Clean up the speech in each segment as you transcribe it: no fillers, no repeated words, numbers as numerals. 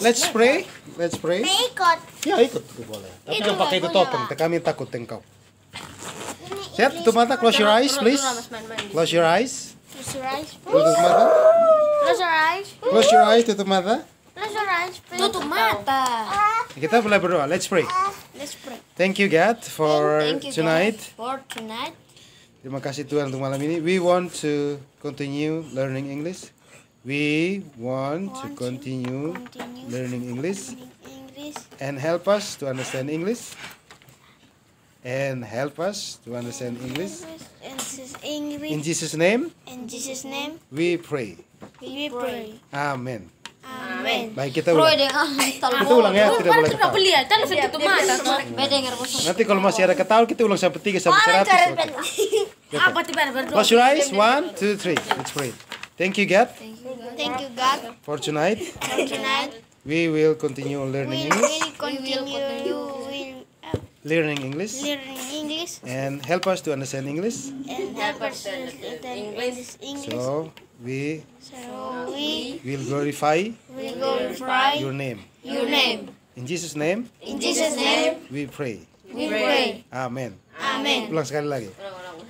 let's pray. Let's pray. Ikut. Ya ikut boleh. Tapi jangan pakai itu topeng. Kami takut engkau. Siap, tutup mata. Close your eyes, please. Close your eyes. Close your eyes. Tutup mata. Close your eyes. Close your eyes. Tutup mata. Close your eyes. Tutup mata. Kita mulai berdoa. Let's pray. Let's pray. Thank you God for Thank you, tonight. God, for tonight. Terima kasih Tuhan untuk malam ini. We want to continue learning English. We want to continue learning English English. and help us to understand English. And help us to understand English. English. In Jesus' name, In Jesus' name, we pray. we pray. Amen. Amen. Baik, kita ulang. Kita ulang ya, tidak boleh ketawa. Nanti kalau masih ada ketawa, kita ulang sampai 3 sampai 100. Okay. Close your eyes. 1, 2, 3. Let's pray. Thank you God Thank you, God, for tonight. for tonight. We will continue learning English. Learning English. Learning English And help us to understand English. and help us to understand English. So we So we will glorify will glorify your name. your name. In Jesus' name, In Jesus' name, we pray. we pray. Amen. Amen. Ulang sekali lagi.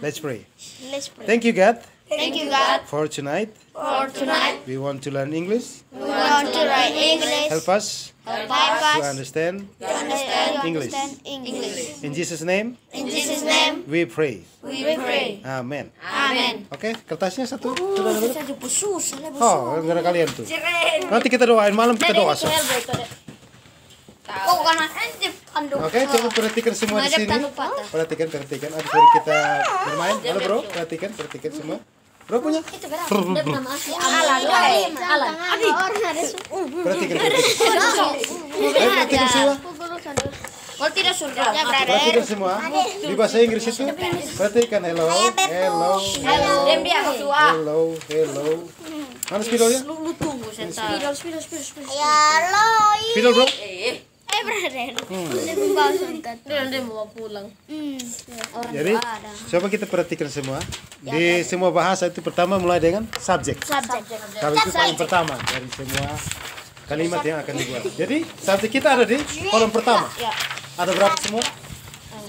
Let's pray. Let's pray. Thank you God Thank you, God, for tonight. for tonight. We want to learn English. We want to learn English. Help us Help to us understand to understand English. English. In Jesus' name, In Jesus' name, we pray. we pray. Amen. Amen. Oke, kertasnya satu. Oh, gara kalian tuh. Nanti kita doain malam, kita doa. Oke, coba perhatikan semua di sini. Perhatikan. Abis dari kita bermain. Halo bro, perhatikan semua. Bro punya? Perhatikan. Ayo perhatikan semua. Perhatikan semua. Di bahasa Inggris itu perhatikan hello. Mana spidolnya? Spidol bro. Jadi coba kita perhatikan semua. Di semua bahasa itu pertama mulai dengan subjek. Kalau itu paling pertama dari semua kalimat yang akan dibuat. Jadi subjek kita ada di kolom pertama. Ada berapa semua?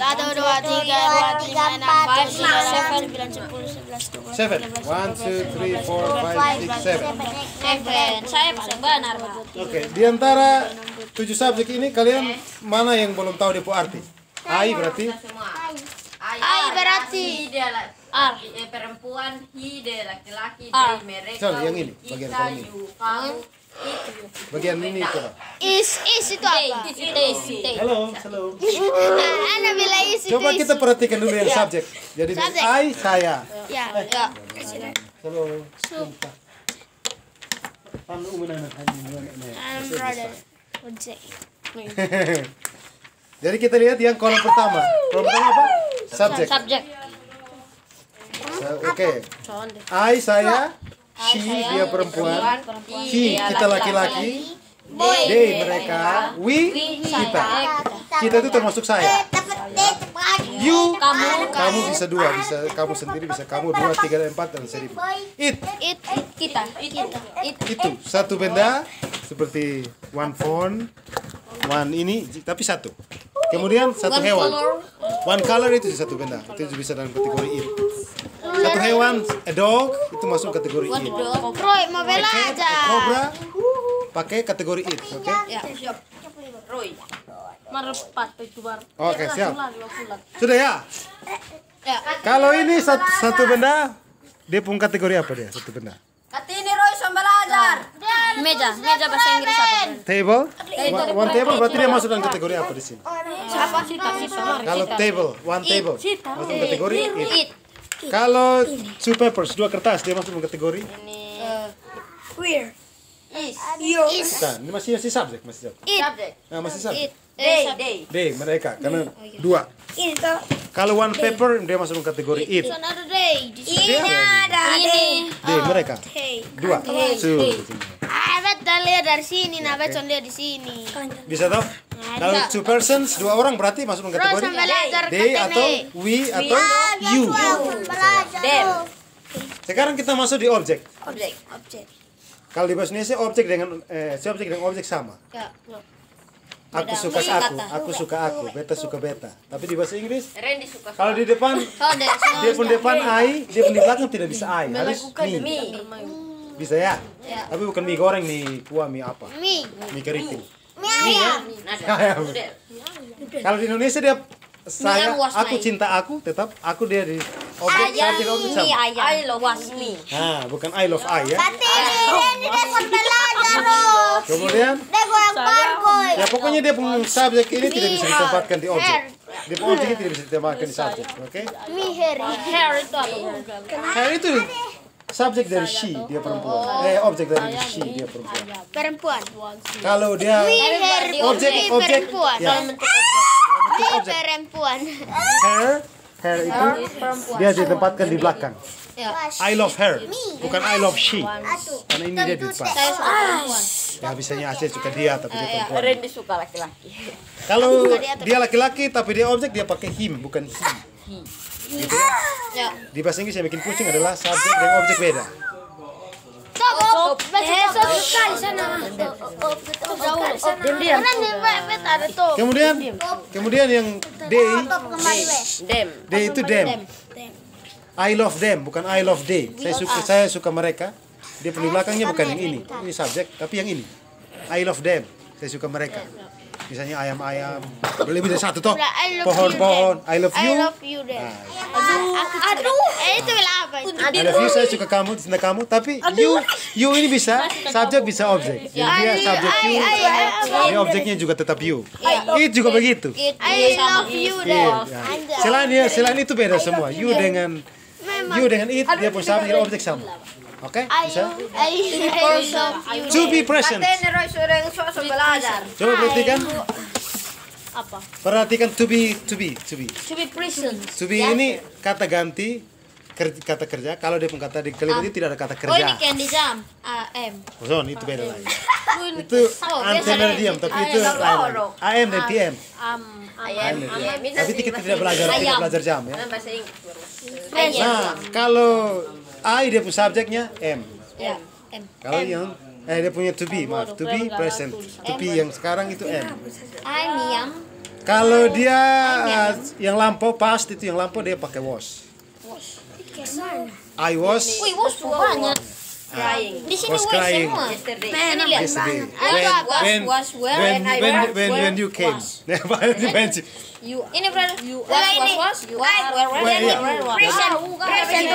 1, 2, 3, 4, 5, 6, 7, 8, 9, 10, 11, 12, 7. 1, 2, 3, 4, 5, 6, 7. 7. Saya paling benar, Pak. Oke, di antara 7 subjek ini kalian mana yang belum tahu dia arti? Ai berarti Ai berarti R perempuan, he de laki-laki, R. de mereka, Coba, yang ini, bagian kita, ini. you, kamu, itu. bagian ini coba. is itu apa? Halo. Ana bilang is itu. Coba kita perhatikan dulu yang subjek. Jadi dari Subjek. I saya. Ya. Halo. Brother. Jadi kita lihat yang kolom pertama. Kolom pertama apa? Subjek. Oke. I saya, she dia perempuan, he kita laki-laki, they mereka, we kita. Kita itu termasuk saya. You kamu bisa dua, bisa kamu sendiri, bisa kamu 2, 3, 4 dan seribu. It Kita. itu satu benda seperti one phone, one ini tapi satu. Kemudian satu hewan. One color itu satu benda. Itu bisa dalam kategori it. Satu hewan, a dog itu masuk kategori it. Roy mau bela A cat, aja. a cobra pakai kategori it, oke? Roy. Oke, siap. Sudah ya? Kalau ini satu benda, dia punya kategori apa dia? Satu benda. Katini Roy sambil belajar. Meja bahasa Inggris apa? Table, one table berarti dia masuk dalam kategori apa di sini? Kalau table, one table masuk dalam kategori it. Kalau two papers, 2 kertas dia masuk dalam kategori. Where? Bukan, ini masih subjek, masih subjek. Subjek. Nah, masih subjek. Day. Day mereka karena 2. Kalau one paper dia masuk dalam kategori it. Another day. Dia Ini. day mereka 2. Betul lihat dari sini, betul lihat di sini. Bisa toh? Kalau 2 persons, 2 orang berarti masuk dalam kategori they atau we atau you. Them. Sekarang kita masuk di objek. Objek. Kalau di bahasa Indonesia objek dengan objek sama. Ya. Aku suka aku suka aku, beta suka beta. Tapi di bahasa Inggris, Randy suka kalau di depan Oh, dia pun depan I, dia pun di belakang tidak bisa I, harus mi. Bisa ya? Ya. Tapi bukan mie goreng, mie kuah, mie apa? Mie. Mie keriting. Mie ayam. Ayam. Kalau di Indonesia dia saya, was aku lain. cinta aku, tetap aku dia di objek subjek objek Mie sama. ayam. I love me. Nah, bukan I love I ya. Ini dia belajar loh. Kemudian, Dia goyang parkoy. ya pokoknya dia punya subjek ini tidak bisa ditempatkan di objek. Dia punya objek ini tidak bisa ditempatkan di subjek, oke? Mie hair itu apa? Hair itu subjek dari she, dia perempuan. Objek dari she, dia perempuan. Perempuan. Kalau dia Mie hair objek perempuan. ya, Mie objek perempuan. hair itu dia ditempatkan di belakang. Ya. I love her, bukan I love she. Karena ini dia di depan. Saya suka perempuan. Ya bisanya Aceh suka dia tapi dia perempuan. Randy suka laki-laki. Kalau dia laki-laki tapi dia objek, dia pakai him bukan he. Gitu ya. Ya. Di bahasa Inggris yang bikin pusing adalah subjek dan objek beda. Stop. Stop sekali sana. Diam. Ada tuh. Kemudian yang they Dem. itu them. I love them bukan I love they. Saya suka mereka. Dia di belakangnya bukan yang ini. Ini subjek tapi yang ini. I love them. Saya suka mereka. Misalnya ayam-ayam. Lebih dari satu toh. Pohon-pohon. I love you. I love you deh. Aduh. Itu bilang apa itu? I love you, saya suka kamu, cinta kamu, tapi you ini bisa subjek bisa objek. Jadi dia subjek you, dia objeknya juga tetap you. It juga begitu. I love you deh. Iya. Selain itu beda semua. You dengan it dia pun subjek dan objek sama. Oke, bisa? I love you. To be present. Ini Roy sering sok belajar. Coba perhatikan. Apa? Perhatikan to be. To be present. To be ini kata ganti kata kerja. Kalau dia pun kata di kalimat itu tidak ada kata Oh, ini kerja. candy jam. AM. Oh, itu beda lagi. Itu antemer diam, tapi itu lain. AM dan PM. Ayam. Tapi kita tidak belajar jam ya. Bahasa Inggris. Nah, kalau I dia punya subjeknya M. Ya. M. Kalau yang dia punya to be, maaf, to be present. To be yang sekarang itu M. I'm. Kalau dia yang lampau past itu yang lampau dia pakai was. I was Wih, was banyak. Crying. Di sini Was was crying. semua. Yesterday. Ini lihat. yesterday. Was where When you came. you ini berarti was present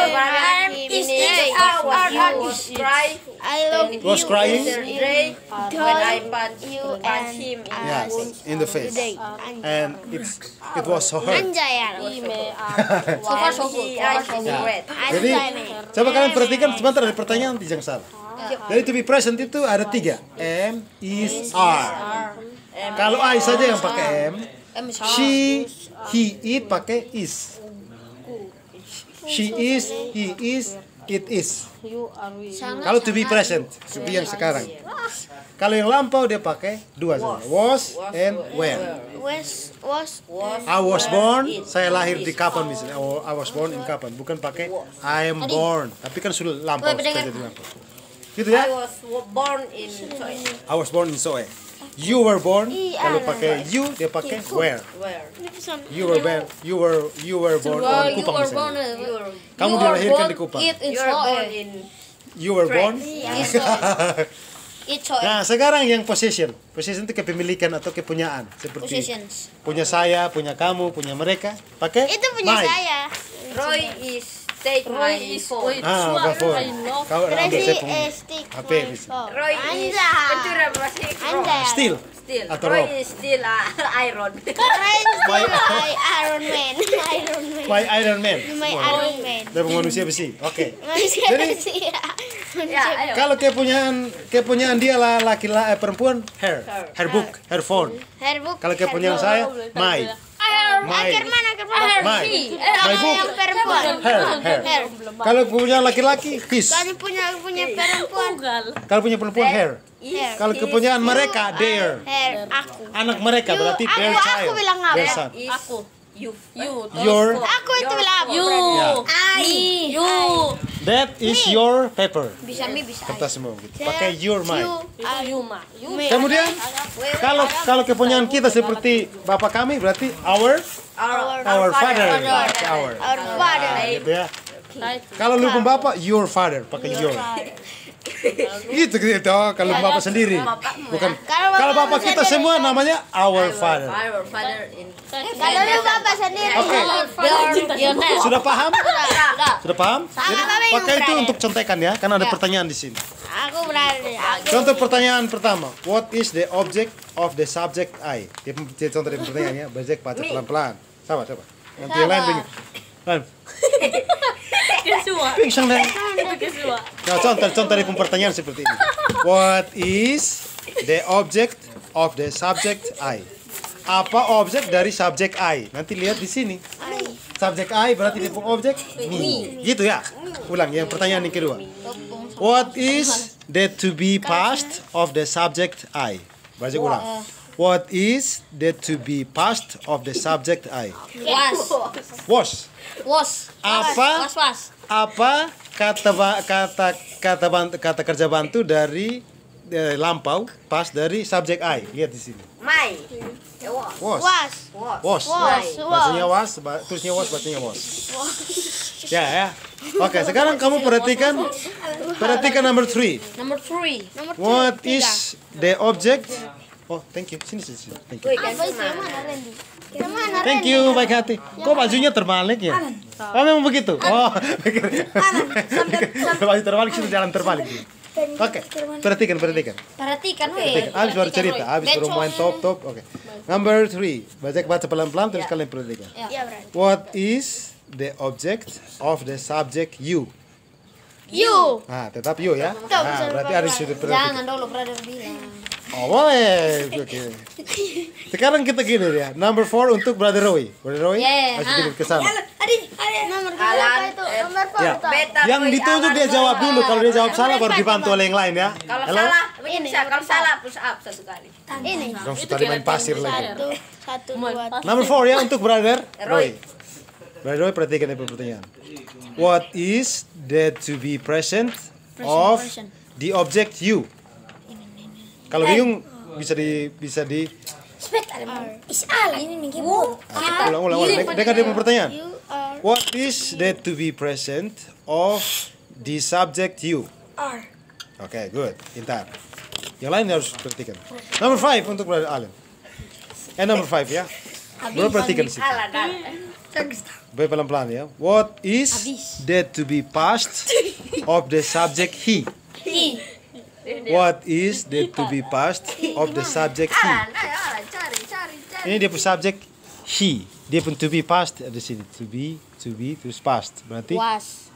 is day Was cry. I love you Was crying? Yesterday. When I punch him in Yes, in the face. And it was so hurt. Anjay. Jadi coba kalian perhatikan sebentar ada pertanyaan yang salah. Jadi to be present itu ada 3. M, is, are. Kalau I saja yang pakai M, she, he, it pakai is. She is, he is, it is. Kalau to be present, to be yang sekarang. Kalau yang lampau dia pakai 2 saja. Was and where. I was born, saya lahir di kapan misalnya. I was born in kapan, bukan pakai I am born. Tapi kan sudah lampau, sudah jadi lampau. Gitu ya. I was born in Soe. I was born in Soe. You were born, kalau pakai you dia pakai where. Where? You were born on Kupang misalnya. Kamu dilahirkan di Kupang. You are born in. You were born. It's Nah, sekarang yang possession. Possession itu kepemilikan atau kepunyaan. Seperti possessions. punya saya, punya kamu, punya mereka. Pakai Itu punya my. saya. Roy is take my phone. Telepon. Kau ambil saya punya Stick HP my bisa. phone. Roy is Anda. pencuri bahasa Inggris. Still. Still. Atau Roy rock. is still iron. My Iron Man. My Iron Man. My Iron Man. Dari manusia besi. Oke. Manusia Jadi manusia. Ya, ayo. kalau kepunyaan dia lah laki-laki perempuan her book, her phone. Hairbook. Kalau kepunyaan saya my Ackerman. my book Yang perempuan. her. Kalau punya laki-laki his. Kalau punya perempuan. Kalau punya perempuan her. Hair. Kalau kepunyaan mereka their. Hair. Aku. Anak mereka berarti their child. Aku bilang apa? Their son. Aku. Your. Aku itu bilang. You. That is your paper. Bisa mi bisa. Kertas semua gitu. Pakai your my. You. Kemudian kalau kepunyaan kita seperti bapak kami berarti our father. Pakai our. Our father. Gitu ya. Kalau lu pun bapak your father pakai your. Gitu kalau bapak sendiri. Bukan. Kalau bapak kita semua namanya our father. Kalau lu bapak sendiri. Oke. Sudah paham? Sudah paham? Jadi, pakai itu untuk contekan ya, karena ada pertanyaan di sini. Aku berani. Contoh pertanyaan pertama. What is the object of the subject I? Dia contoh dari pertanyaannya. Bajak baca pelan-pelan. Coba. Nanti yang lain bingung. Pingsan deh. Nah, contoh dari pertanyaan seperti ini. What is the object of the subject I? Apa objek dari subjek I? Nanti lihat di sini. Subjek I berarti dia punya objek me. Gitu ya. Ulang yang pertanyaan yang kedua. What is the to be past of the subject I? Baca ulang. What is the to be past of the subject I? Was. Apa kata kerja bantu dari lampau pas dari subjek I? Lihat di sini. Was. Bacanya was, tulisnya was, bacanya was. Ya. Oke, sekarang kamu perhatikan number 3. What is the object? Oh, thank you. Sini. Thank you. Thank you, baik hati. Kok bajunya terbalik ya? Oh, memang begitu. Oh, baju terbalik sudah jalan terbalik. Oke, perhatikan. Habis baru cerita, habis baru main top. Oke. Number 3. Baca pelan-pelan terus kalian perhatikan. What is the object of the subject you? Nah, tetap you ya. Nah, berarti harus sudah perhatikan. Jangan dulu brother bilang. Oh, boleh. Oke. Sekarang kita gini ya. Number 4 untuk Brother Roy. Harus gini ke sana. Nomor berapa itu? Nomor 4. Ya. Yang ditunjuk dia jawab dulu. Kalau dia jawab salah baru dibantu oleh yang lain ya. Kalau salah push up 1 kali. Ini. Dong tadi main pasir lagi. 1, 2, 3. Number 4 ya untuk Brother Roy. Brother Roy perhatikan ini pertanyaan. What is the to be present of the object you? Kalau bingung bisa di ulang. Dengar dia pertanyaan. What is the to be present of the subject you? Oke, good. Pintar. Yang lain harus perhatikan. Number 5 untuk Brother Allen. Number 5 ya. Bro perhatikan sih. Baik pelan-pelan ya. What is the to be past of the subject he? What is the to be past of the subject he? Ini dia pun subjek he. Dia pun to be past ada sini. To be terus past. Berarti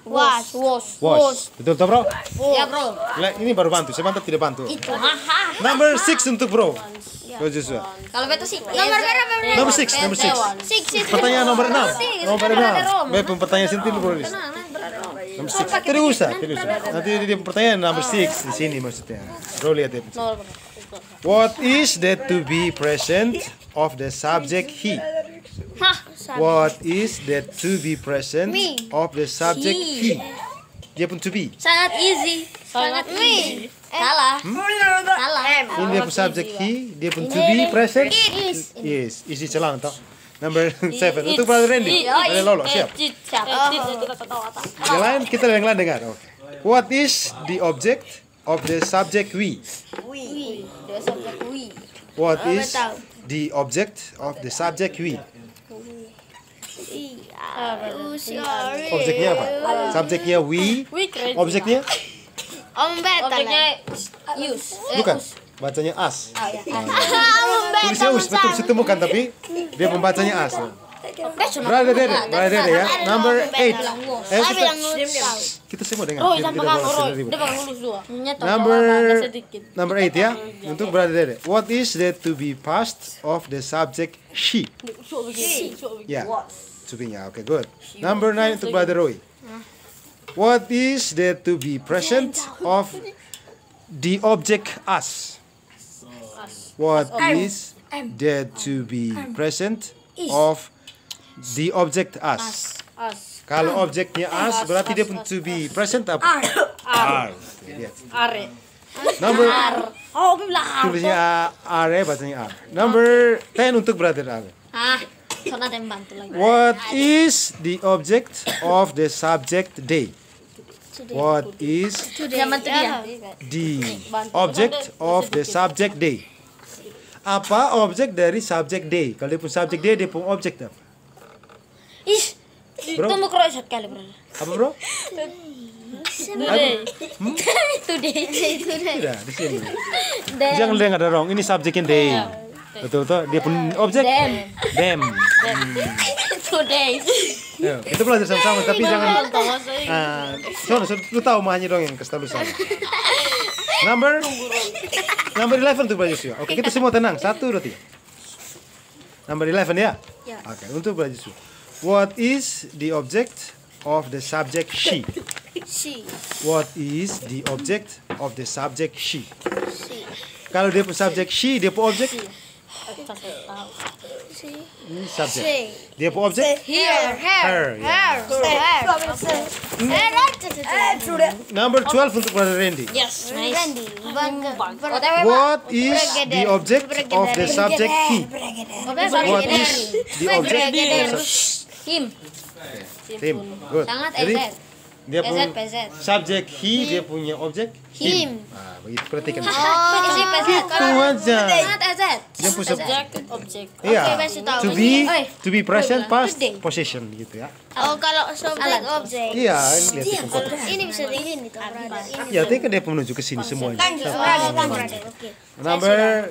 was. Betul toh, Bro? Ya, Bro. Ini baru bantu. Saya bantu tidak bantu. Number 6 untuk Bro. Joshua. Kalau betul sih. Number 6. Pertanyaan nomor 6. Baik, pertanyaan sini dulu, Bro. Nomor 6. Tidak usah. Nanti dia pertanyaan number 6 di sini maksudnya. Bro lihat ya. What is that to be present of the subject he? What is that to be present of the subject he? Dia pun to be. Sangat easy. Salah. Ini dia pun subject he, dia pun to be present. Yes, isi celana toh. Number 7 untuk Brother Randy. Ada Lolo, siap. Yang lain kita dengar. Oke. What is the object of the subject we? What is the object of the subject we? Objeknya apa? Subjeknya we. Objeknya? Use. Bukan. Bacanya as. Tulisnya us, betul situ bukan tapi dia membacanya as. Brother Dede ya. Number 8. Kita semua dengar. Number 8 ya. Untuk Brother Dede. What is that to be past of the subject she? Ya. To be-nya. Oke, good. Number 9 untuk Brother Roy. What is that to be present of the object us? What is that to be present of the object us. Kalau objeknya us berarti dia pun to be present apa? Are. Lihat. Are. Number Oh, bilang. tulisnya are bacanya are. Number 10 untuk brother Ale. Soalnya ada yang bantu lagi. What is the object of the subject they? What is Zaman tuh dia. the object of the subject they? Apa objek dari subject they? Kalau dia pun subject they, dia pun objek apa? Ih, Bro, tunggu kerosot kali bro. apa bro? Today. Tidak, di sini. Jangan dengar ada wrong. Ini subjeknya they. Betul betul. Dia pun objek. Them. Today. Ya, kita belajar sama-sama tapi jangan. Soalnya lu tahu mahanya dong yang kasih tahu sama. Number 11 untuk belajar Yosua. Oke, kita semua tenang. 1, 2, 3. Number 11 ya? Oke, untuk belajar Yosua. What is the object of the subject she? She. What is the object of the subject she? Kalau dia pun subject she, dia pun objek. Ini subjek. Dia pun objek. Here. Her. Ya. Number 12 untuk brother Randy. Yes, nice. What is the object of the subject he? What is the object of Him. him? Good. Sangat Jadi EZ. dia pun PZ. subjek he, dia punya objek Him. Begitu perhatikan. Isi PZ. Itu aja. Sangat EZ. Dia pun Objek. iya. kasih tahu. To be present past possession gitu ya. Oh, kalau subjek objek. Iya, lihat di komputer. Ini bisa dingin itu, brother. Ini. Ya, tapi kan dia menuju ke sini semuanya. Oke. Number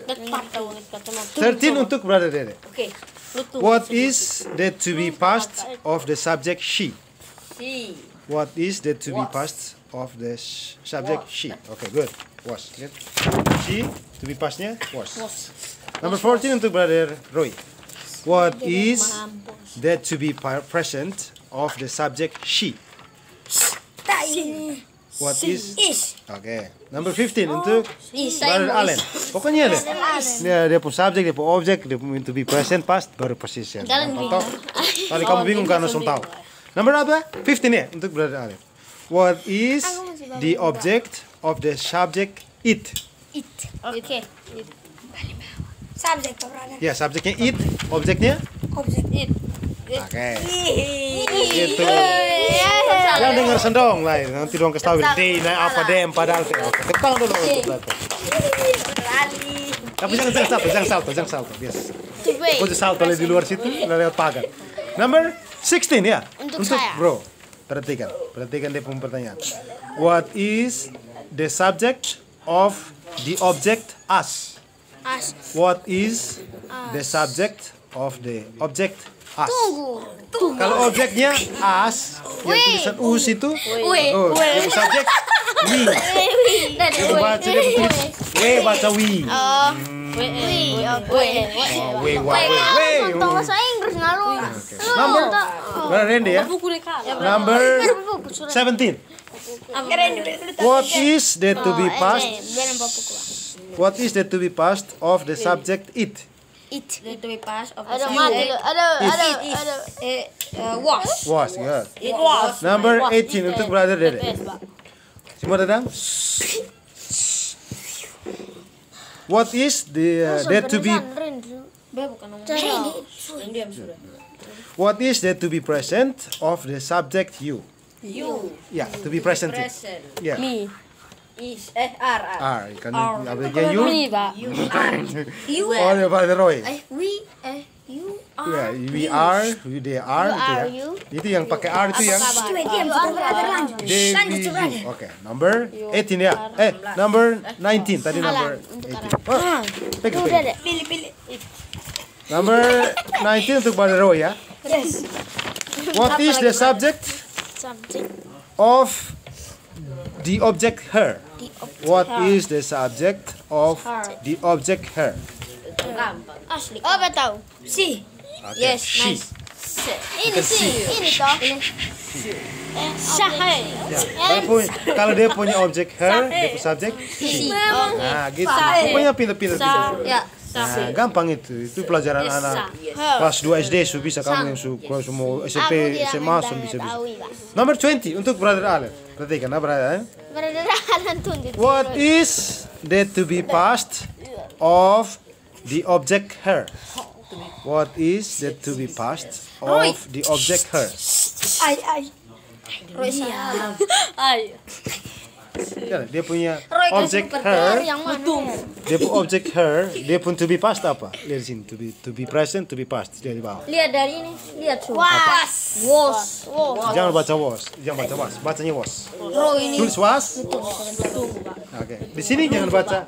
13 untuk brother Dede. Oke. What is the to be past of the subject she? Si. What is the to be past of the subject she? Okay, good. Was. Lihat. She to be pastnya was. Number 14 untuk brother Roy. What is the to be present of the subject she? What is? Okay. Number 15 untuk brother Allen. Pokoknya deh. Dia pun subjek, dia pun objek, dia pun to be present past baru position. Contoh. Tadi kamu bingung karena langsung tahu. Number apa? 15 ya untuk brother Allen. What is the object of the subject it? Oke. Subjek, brother. Ya, subjeknya it, objeknya Objek. oke. Gitu. Jangan dengar sendong lah, nanti dong kasih tahu day, nah apa dem padahal. Oke, tepang dulu untuk brother. Tapi jangan salto, biasa. Kau salto di luar situ, lewat pagar. Number 16 ya, untuk saya. bro. Perhatikan dia punya pertanyaan. What is the subject of the object us? As. What is the subject of the object us? Kalau objeknya us, yang tulisan us itu, oh, yang subjek we. Yang baca dia tulis we baca we. Bahasa Inggris ngalu. Number, Randy ya. Number 17. What is the to be past? What is the to be past of the subject it? It. Itu pas of Ada mati lu. Ada. was. Was, good. It was. Number 18 untuk brother Dede. Semua datang? What is the to be What is the to be present of the subject you? You. Ya, to be present. Present. Ya. Me. Is. R. Kan abjeknya you. You. Oh, ya brother Roy. We. You Ya, we are, they are, itu ya. you. Itu yang pakai R itu yang they, we, you. Oke, number 18 ya. Number 19 tadi number 18. Oh, pegang. Pilih. Number 19 untuk brother Roy ya. What is the subject of the object her? What is the subject of the object her? Asli. Oh, tahu. Si. Okay. Yes, She. nice. Ini sih. Ini toh. Syahai. Ya. Kalau dia punya objek her, dia punya subjek she. Nah, gitu. Pokoknya pinter-pinter. Ya. Nah, gampang itu. Itu pelajaran anak kelas 2 SD so bisa kamu yang kalau semua SMP, SMA so bisa. Nomor 20 untuk Brother Alan. Perhatikan, Brother. Brother Alan tunduk. What is the to be past of the object her? What is the to be past of the object her? Ya, dia punya objek her. Dia punya objek her. Dia pun to be past apa? Lihat sini, to be present, to be past. Dia di bawah. Lihat dari ini, lihat tuh. Was. Jangan baca was, jangan baca was. Bacanya was. Tulis was. Oke. Di sini jangan baca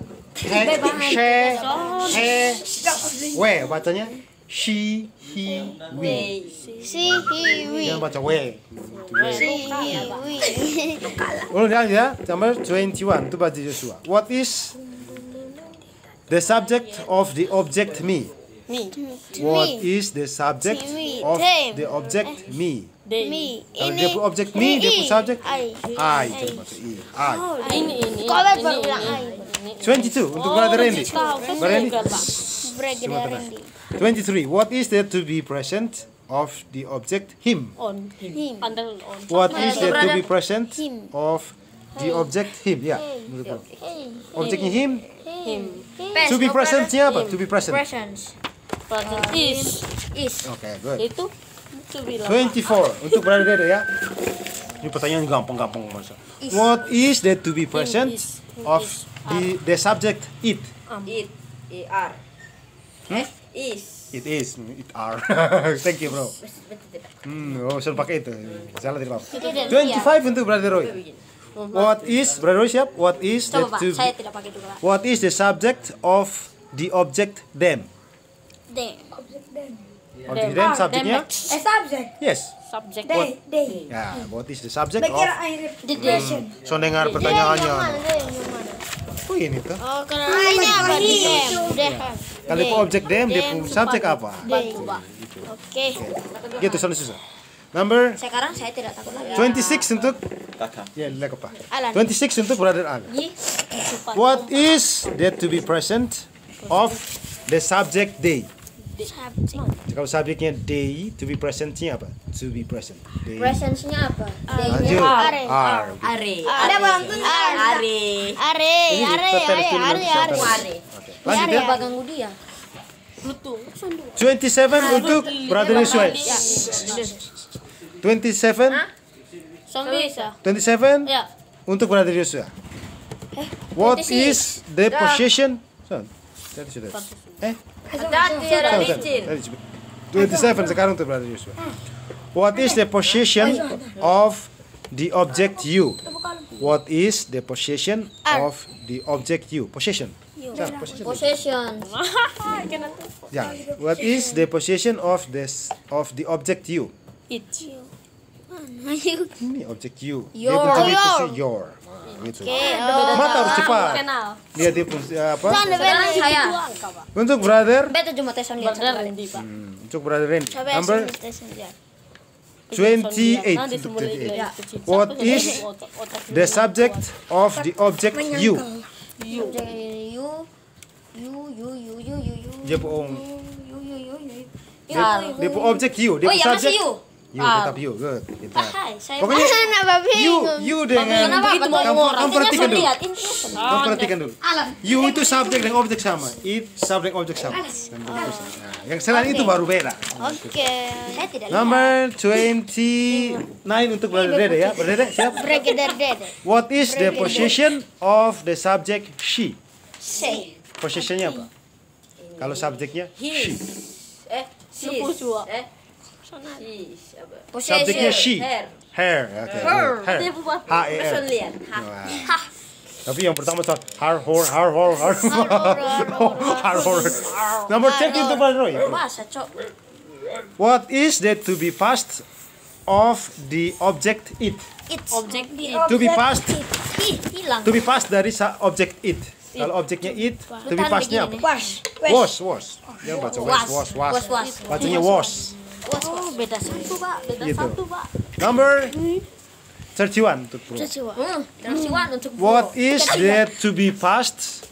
we. Bacanya she, he, we. She, he, we. Jangan baca we. She, he, we. Ulang ya, nomor 21 itu baca Joshua. What is the subject of the object me? What is the subject of the object me? Me. Kalau dia pun objek me, dia pun subjek I. Jangan baca I. Ini. Kau baru bilang I. 22 untuk Brother Randy. Brother Randy. 23. What is there to be present of the object him? What is there to be present of the object him? Ya. Objeknya him. To be presentnya apa? To be present. Is. Oke, good. Itu to be 24 untuk Brother Dede ya. Ini pertanyaan gampang masa. What is there to be present of the subject it? It. Er. Is. It is. It are. Thank you, bro. Suruh pakai itu. Salah tidak apa. 25 untuk Brother Roy. What is Brother Roy siap? What is the to Saya tidak pakai juga. What is the subject of the object them? Object them subjeknya? Subject. Yes. Subject. They. Ya, what is the subject of? Kira air. So dengar pertanyaannya. Oh ini tuh. Oh, karena ini apa di dem? Kalau itu objek them, dia pun subjek apa? Oke. Gitu susah. Number Sekarang saya tidak takut lagi. 26 untuk ya lihat apa? 26 untuk Brother Al. What is there to be present of the subject they? Kalau subjeknya they, to be presentnya apa? To be present. Presence-nya apa? Lanjut. Are. Ada bantu are. Lanjut ya. Baganggu dia. 27 untuk Brother Yusuf. 27 27 Ya. untuk Brother Yusuf. What is the possession? Tadi sudah. Tadi ada licin. 27 sekarang untuk Brother Yusuf. What is the possession of the object you? What is the possession of the object you? Possession. Possession. Ya. What is the possession of the object you? It. Ini objek you. Your. Dia punya posisi your. Gitu. Mata harus cepat. Dia pun apa? Saya. Untuk Brother. Beta cuma tes lihat. Untuk Brother Randy. Number 28 untuk 28. What is the subject of the object you? You. Dia pun dia pun objek you. Dia Oh pun ya masih subjek. you. You tetap you. Good. Gitu. Pokoknya You dengan kamu perhatikan dulu. Kamu perhatikan dulu. You itu subjek dan objek sama. It subjek objek sama. Nah, yang selain itu baru beda. Oke. Saya tidak lihat. Number 29 untuk Brother Dede ya. Brother Dede siap? Brigadier Dede. What is the possession of the subject she? Say. Possessionnya apa? Kalau subjeknya she. Subjeknya she. Hair. Oke. Hair. H-E-R. Wah. Tapi yang pertama soal har. Number 30 untuk Brother Roy. Bahasa, Cok. What is that to be past of the object it? Objek di To be past. hilang. To be past dari object it. Kalau objeknya it, to be pastnya apa? Was. Jangan baca was. Was. Bacanya was. Oh, beda satu, Pak. Beda Gitu. satu, Pak. Number 31 untuk bro. What is that to be past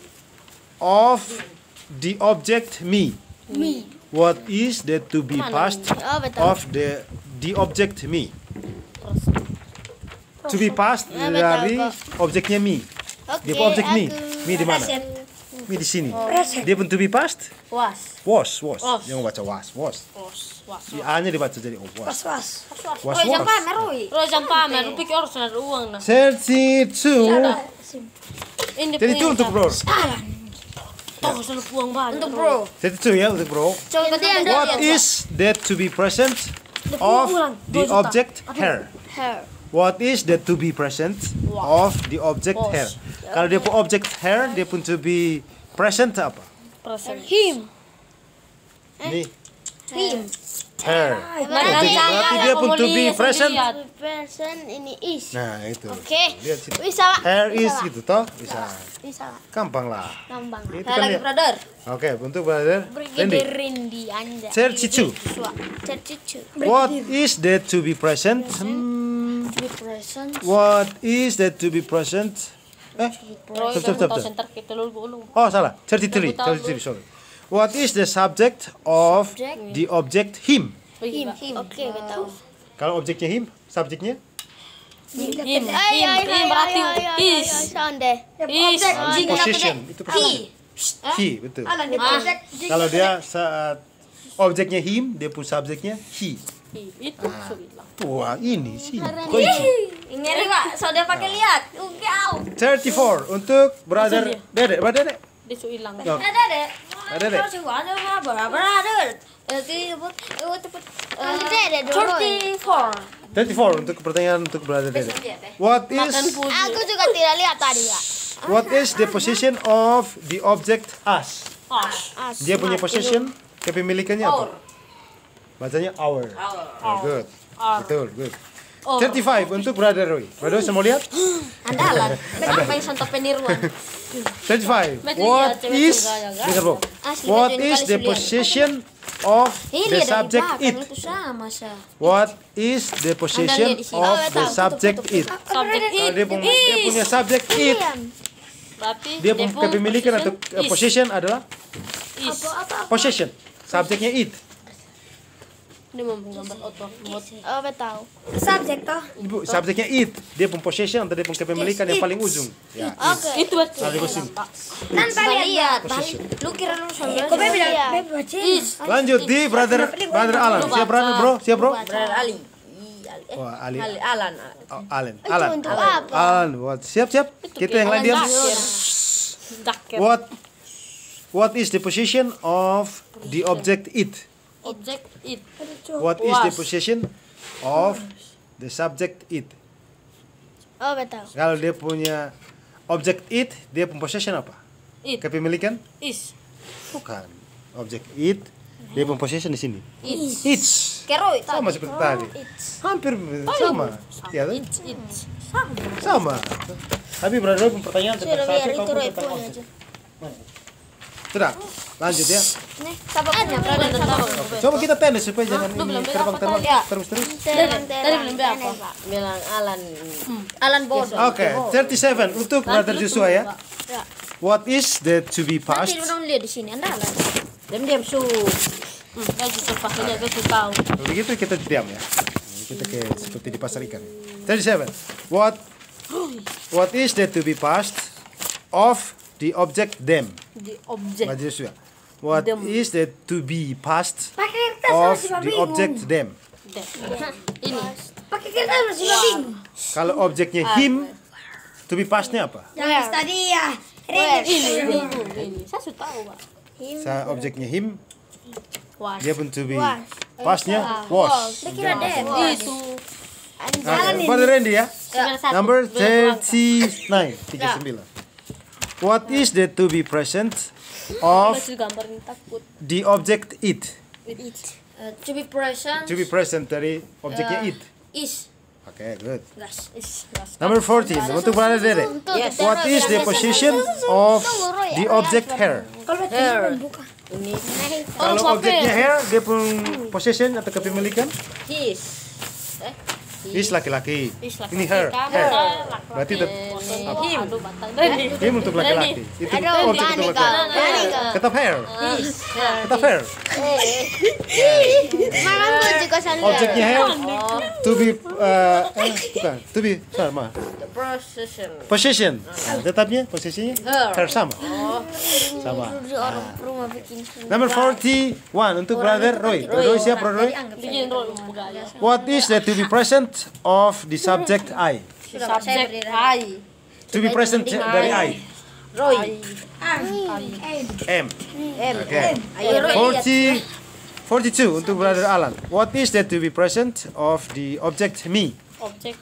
of the object me? What is that to be past Oh, betul. of the object me? To be past betul, dari kok. objeknya me. Oke, Dia objek me. aku- Me di mana? Me di sini. Dia pun to be past? Was. Was. Was. Jangan baca was. Was. Di A-nya dibaca jadi was. Was. Jangan pamer, Roy. Roy jangan pamer. Lu pikir harus ada uang nah. 32. Ini Jadi itu untuk bro. Toh selalu uang banyak. Untuk bro. 32 ya untuk bro. Coba dia What is that to be present of the object hair? hair. What is that to be present of the object hair? Kalau dia pun object hair, dia pun to be present apa? Present. Him. Ini Him. hair. Berarti Berarti dia pun to be present. Person ini is. Nah itu. Oke. Lihat situ. Bisa, Pak. Hair is gitu toh? Bisa. Bisa, Pak. Gampang lah. Gampang. Itu kan lihat. brother. Oke, untuk brother. Randy. Rindi anja. 32. Cercicu. What is that to be present? To be present. What is that to be present? Roy Stop. tahu center kita lu ulung. Oh salah, 33, sorry. What is the subject of the object him? Him. Oke, tahu. Kalau objeknya him, subjeknya? Him berarti is. Sonde. Is. Position, itu position. He, betul. Kalau dia saat objeknya him, dia pun subjeknya he. Itu sudah. Wah, ini sih. Ngeri, Pak. Sudah pakai lihat. Ugau. 34 untuk brother Dedek. Dia su hilang. Dedek. Dede dulu. 34 untuk pertanyaan untuk brother Dedek. What is Aku juga tidak lihat tadi, Kak. what is the position of the object us? Dia punya possession, kepemilikannya apa? Bacanya our. Good. Betul, good. 35 untuk brother Roy. Brother semua lihat? Andalan. Apa yang santo peniruan? 35. What is dengar bro. What is the position of the subject it? What is the position of the subject it? Subject Kalau it. dia punya subject it, Berarti dia punya kepemilikan atau possession adalah is. possession. Subjeknya it. Dia mau menggambar auto mode. Oh, tahu. Subjek toh. Ibu, subjeknya it. Dia punya possession atau dia punya kepemilikan yang paling ujung. Ya. Oke. Itu betul. Ada di sini. Tanpa lihat. Possession. Lu kira lu sambil Kok bebe bilang bebe baca. Lanjut di brother Alan. Siap brother bro? Siap bro? Brother Ali. Wah, Ali. Alan. Oh, Alan. Untuk apa? Alan. What? Siap. Kita yang lain diam. Dakir. What is the position of the object it? Object it. What is the position of the subject it? Oh, tahu. Kalau dia punya object it, dia punya possession apa? It. Kepemilikan? Is. Bukan. Object it, dia punya possession di sini. It's. It's. Keroy. Sama seperti tadi. Hampir sama. Ya, kan? It's. Sama. Tapi brother pun pertanyaan tentang Biar subjek itu maupun Roy tentang punya objek. aja. Sudah, lanjut ya. Nih, siapa punya? Coba kita tenis supaya jangan ini terbang terus. Tadi belum bilang apa? Bilang Alan. Alan Bodo. Oke, 37 untuk brother Joshua ya. What is that to be past? Nanti udah lihat di sini, Anda lah. Diam su. Lagi sepaknya aku tahu. Kalau begitu kita diam ya. Kita kayak seperti di pasar ikan. 37. What is that to be past of the object them? Di objek. Brother Joshua. What Them. is that to be past Pakai kertas of masih the bingung. object them? Ini. Pakai kertas masih bingung. Kalau objeknya him, to be pastnya apa? Yang tadi ya. Ini. Saya sudah tahu, Pak. Sa objeknya him, Was. dia pun to be pastnya was. Kira deh. Itu. Brother Randy ya. 91. Number 39. What is that to be present of Masih gambar ini takut. the object it? To be present. To be present dari objeknya it. Is. Okay, good. Number 14 untuk brother Dede. What is the position of the object hair? Hair. Kalau objeknya hair, dia pun possession atau kepemilikan? His. His laki-laki. Ini her. Berarti him untuk laki-laki. Itu objek untuk laki-laki. Tetap hair. Tetap hair. Objeknya hair. To be bukan. To be sama. Possession. Tetapnya posisinya hair sama. Sama. Number 41 untuk brother Roy. Roy siapa Roy? What is that to be present of the subject I? Subject I. To be present dari I. Roy. M. Okay. 42 untuk brother Alan. What is that to be present of the object me? Object.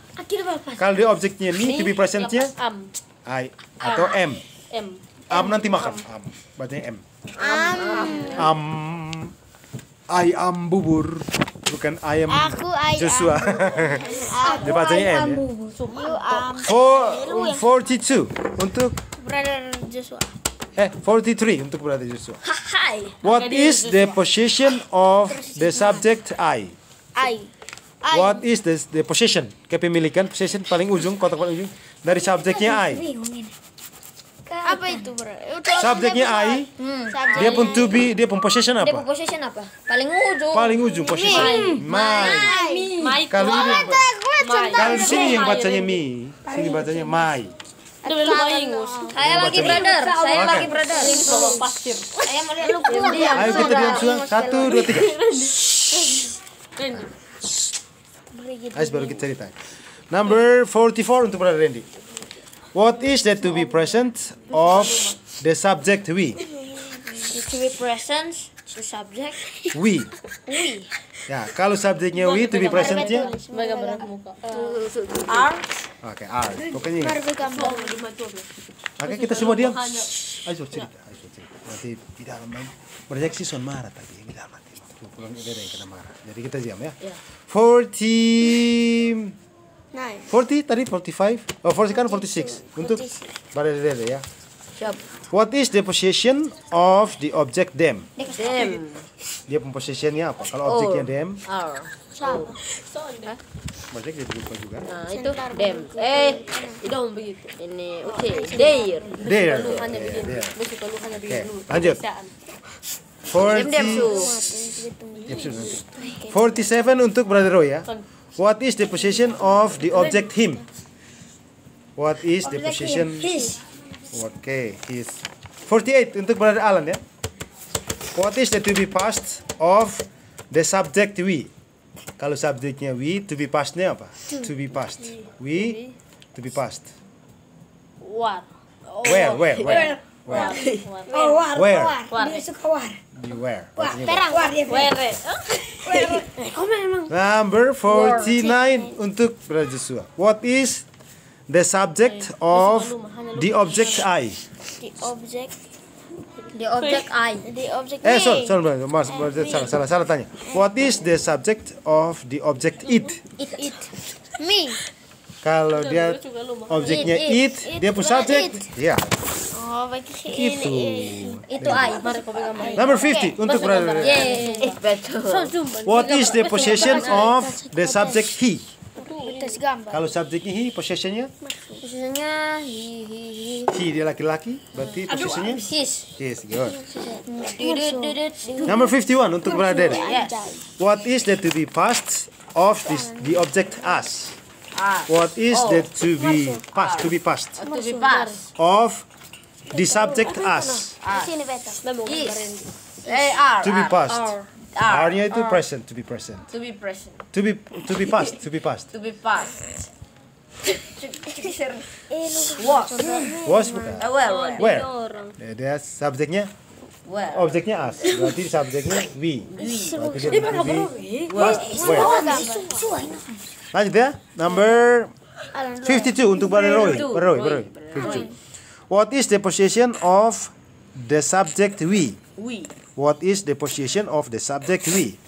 Kalau di objeknya me, to be presentnya I atau M. Am nanti makan. Am. Bacanya M. I am bubur. Bukan ayam Joshua. Dia bacanya M ya. 42 untuk Brother Joshua. 43 untuk brother Joshua. What is the possession of the subject I? What is the possession? Kepemilikan possession paling ujung, kotak paling ujung dari subjeknya I. Apa itu, bro? Subjeknya I. Dia pun to be, dia pun possession apa? Possession apa? Paling ujung. Paling ujung possession. My. Kalau ini, kalau di sini yang bacanya me, sini bacanya my. Saya lagi brother. Saya lagi brother. Saya mau lihat lu. Ayo kita diam semua. 1, 2, 3. Ayo baru kita cerita. Number 44 untuk brother Randy. What is that to be present of the subject we? To be present, the subject. We. Ya, kalau subjeknya we, to be presentnya? Are. Oke, are. Pokoknya ingat. Oke, kita semua diam. Ayo cerita. Nanti di dalam proyeksi son marah tadi. Di dalam nanti. Pulang udah ada yang kena marah. Jadi kita diam ya. 40 tadi 45. Oh, 40 kan 46. Untuk pada Dede ya. What is the possession of the object them? Them. Dia possessionnya apa? Kalau objeknya them, Are. objek dia lupa juga. Nah, itu them. Dong begitu. Ini oke. There. There. Oke, lanjut. 47 untuk brother Roy ya. What is the possession of the object him? What is the possession? Oke, his. 48 untuk brother Alan ya. What is the to be past of the subject we? Kalau subjeknya we, to be pastnya apa? To be past. We, to be past. What? Where? Where? Dia suka war. Beware. Perang. Where? Number 49 untuk brother Joshua. What is the subject of the object I? The object I. Sorry, Mas, salah tanya. What is the subject of the object it? It. Me. Kalau dia objeknya it, dia pun subject. Ya. Oh, baik Itu. Itu I. Number 50 untuk brother. Betul. What is the possession of the subject he? Tes gambar. Kalau subjeknya he, possessionnya? Posisinya He dia laki-laki, berarti possessionnya? his. Yes, good. Number 51 untuk brother. What is that to be past of the object us? What is that to be past? To be past To be past. of the subject us. Sini beta. Are. To be past. Are-nya itu present, to be present. To be present. To be past, to be past. To be past. Was bukan? Where? Dia subjeknya, Where? objeknya us. Berarti subjeknya we. Berarti dia we. Where? Lanjut ya. Number 52 untuk brother Roy. Brother Roy. 52. What is the possession of the subject we? We. What is the possession of the subject we?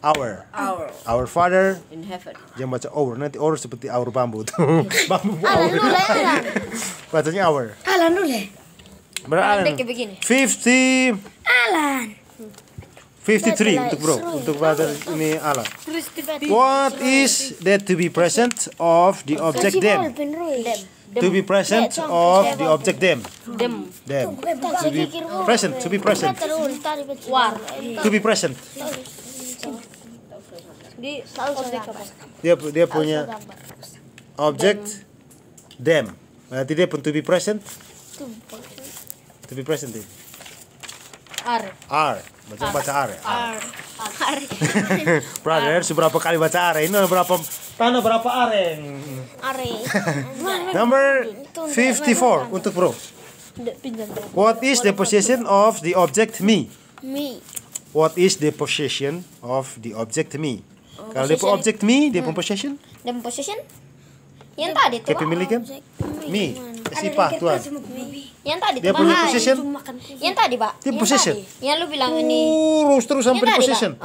Our. Our. Our Father. In heaven. Jangan baca our, nanti our seperti our bambu tuh. Bambu our. Bacanya our. Alan dulu. Berapa Alan? Begini. 50. Alan. 53 untuk bro, untuk brother ini Alan. What is that to be present of the object them? To be present of the object them. Them. To be present. To be present. War. To be present. Di objek apa? Dia punya object them. Berarti dia pun to be present. To be present ini. R. Baca R ya? R. Brother, seberapa kali baca R? Ini berapa tanah berapa areng? Number 54 untuk bro. What is the possession of the object me? What is the possession of the object me? Kalau dia pun object me, dia pun possession? Dan possession? Yang tadi tuh. Kepemilikan? Me. Sifat tuan. Yang tadi tuh. Dia punya possession? Yang tadi, Pak. Dia possession? Yang lu bilang ini. Terus sampai di possession.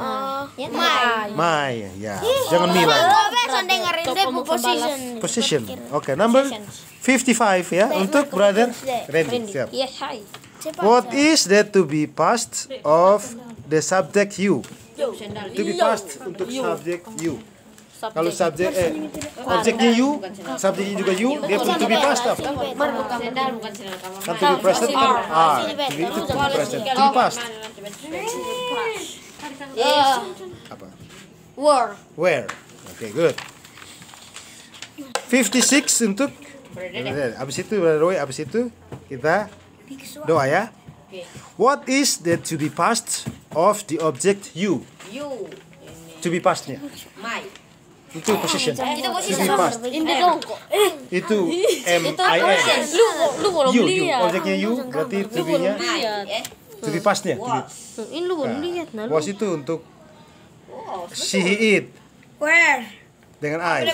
Yang My, ya. Jangan me lah. dengerin deh position. Possession. Oke, number 55 ya untuk brother Randy. Siap. Yes, hi. What is that to be past of the subject you? To be past untuk subject you. Kalau subjek objeknya you, subjeknya juga you, dia pun to be past apa? Kan to be present kan jadi itu to be present. To be past. Apa? Where. Oke, good. 56 untuk abis itu Roy, abis itu kita doa ya. What is that to be past of the object you? To be pastnya. Itu position. Itu To be past. Itu MIN. Lu belum You, lihat. objeknya you berarti to be-nya to be pastnya. Ini lu belum lihat. Nah, Was itu untuk she, he, it Where? dengan I.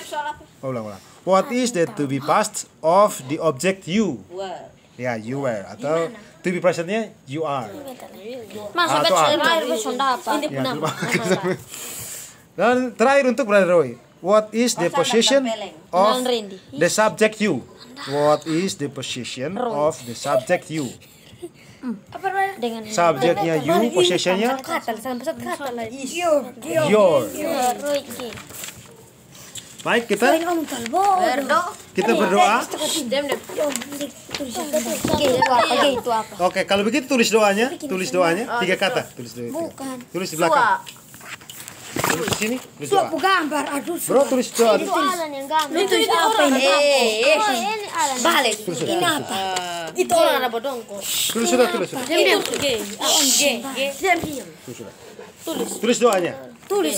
Ulang. What is that to be past of the object you? Ya, you were atau to be presentnya you are. Masuk Atau terakhir sonda apa? Ya, dan terakhir untuk Brother Roy. What is the position of the subject you? What is the position of the subject you? Dengan Subjeknya you, possessionnya your. Baik, kita berdoa. itu apa? Oke, kalau begitu tulis doanya 3 kata. Tulis di belakang. Tulis di sini, tulis doa. gambar, aduh. Bro, tulis doa. Itu Alan yang gambar. Itu apa ini? Ini Alan. balik. Ini apa? Itu orang ada bodongko. Tulis sudah. Diam. Tulis doanya. Tulis.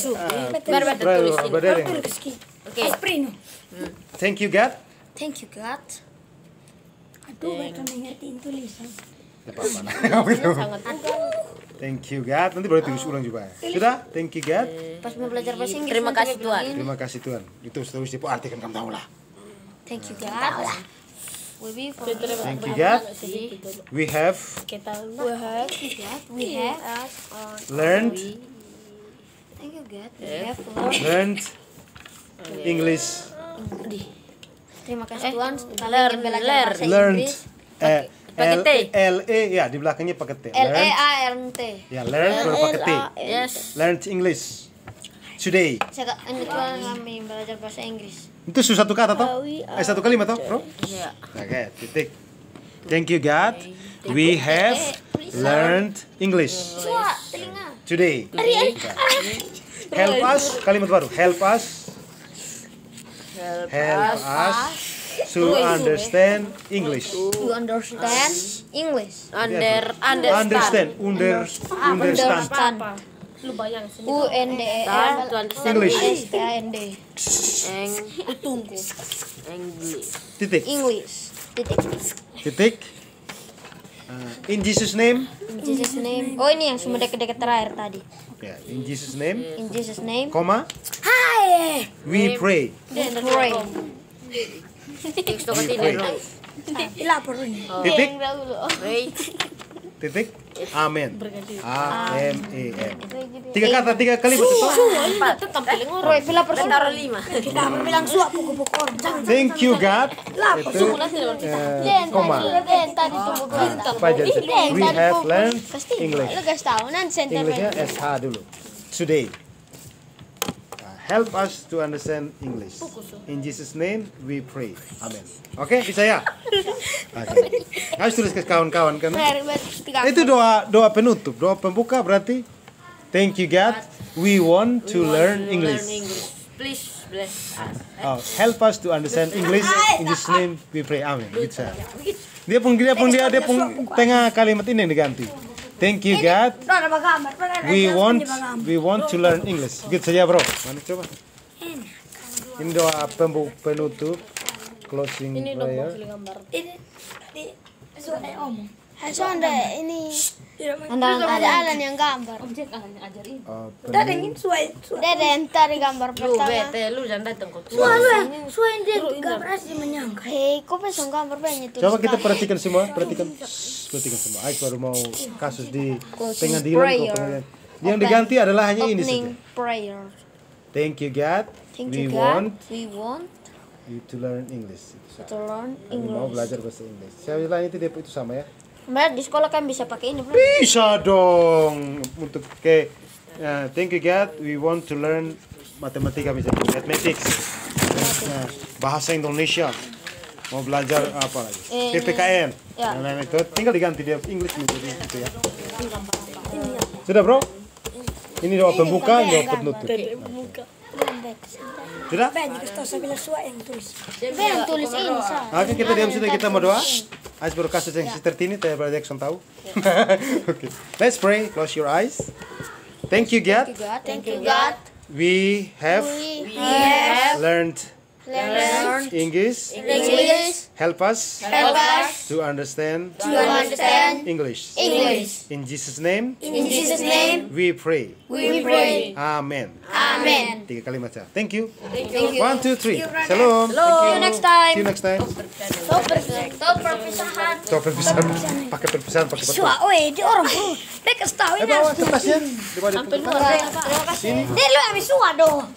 Baru tulis ini. Oke. Esprino. Thank you God. Thank you God. Aduh, betul ngertiin tulisan. Thank you God. Nanti baru tulis ulang juga. Sudah? Thank you God. Pas mau belajar bahasa Inggris. Terima kasih Tuhan. Terima kasih Tuhan. Itu tulis di arti kan kamu tahu lah. Thank you God. Thank you God. We have learned Thank you God. We have learned English. Terima kasih Tuhan. Kalian ingin belajar bahasa Learned. Inggris. Pakai T. L-E ya di belakangnya pakai T. L-E-A-R-N-T. Ya, learn baru pakai T. Yes. Learned English today. Ini Tuhan kami belajar bahasa Inggris. Itu satu kata toh? Satu kalimat toh, Bro? Iya. Oke, titik. Thank you God. We have learned English Suara telinga. today. Help us, kalimat baru. Help us to understand English. You understand English. Understand. Lu bayang U-N-D-E-R English. S-T-A-N-D. English. Titik. English. Titik. In Jesus name. In Jesus name. Oh, ini yang cuma deket-deket terakhir tadi. Ya, in Jesus name. In Jesus name. Koma. Hai. We pray. Pray. Gusto ko tiniro. Ilapor ini. Titik. Pray. Titik. Amen. A-M-E-N. 3 kata, 3 kali betul. Roy, pila persen. Kita bilang suap pokok-pokok orang. Jangan. Thank you God. Itu koma. Apa aja? We have learned English. Englishnya SH dulu. Today. Help us to understand English. In Jesus' name we pray. Amen. Oke, bisa ya? Oke. Harus tulis ke kawan-kawan kan? Itu doa penutup, doa pembuka berarti thank you God, we want to learn English. Please bless us. Oh, help us to understand English. In Jesus' name we pray. Amin. Gitu saya. Dia pun tengah kalimat ini yang diganti. Thank you God. We want to learn English. Gitu saja bro. Mana coba? Ini doa penutup, closing prayer. Ini ada Alan yang gambar. Objek Alan ajarin. Dede entar gambar pertama. Lu jangan datang kok. Suai dia gambar asli menyangka. Hei, kok pesong gambar banyak tuh. Coba kita perhatikan semua, perhatikan semua. Aik baru mau kasus di pengadilan kok. Yang diganti adalah hanya ini saja. Prayer. Thank you God. We want You to learn English. to learn Kami mau English. belajar bahasa Inggris. Saya bilang itu sama ya. Mbak, di sekolah kan bisa pakai ini, bro. Bisa dong. Untuk thank you God, we want to learn matematika misalnya, mathematics. Nah, bahasa Indonesia. Mau belajar apa lagi? PPKN. Ya. Nah, itu tinggal diganti dia English menjadi itu ya. Sudah, Bro? Ini doa pembuka, doa penutup. Sudah? Banyak saya bilang suai yang tulis. Yang tulis ini, Sa. Oke, kita diam sudah, kita mau doa. Ais baru kasus yang seperti ini, saya belajar Jackson tahu. Oke. Let's pray. Close your eyes. Thank you God. Thank you, God. We have We have learned learned English. English. Help us Help us to understand to understand English. English. In Jesus' name, In Jesus' name, we pray. we pray. Amen. Amen. 3 kalimat saja. Thank you. Thank you. 1, 2, 3. Shalom. See you next time. See you next time. Stop perpisahan. Coba perpisahan. Pakai perpisahan, pakai perpisahan. Suai, dia orang bro. Mereka tahu ini Bawa harus kertasnya. Di bawah di Terima kasih. Dia lu habis suah dong.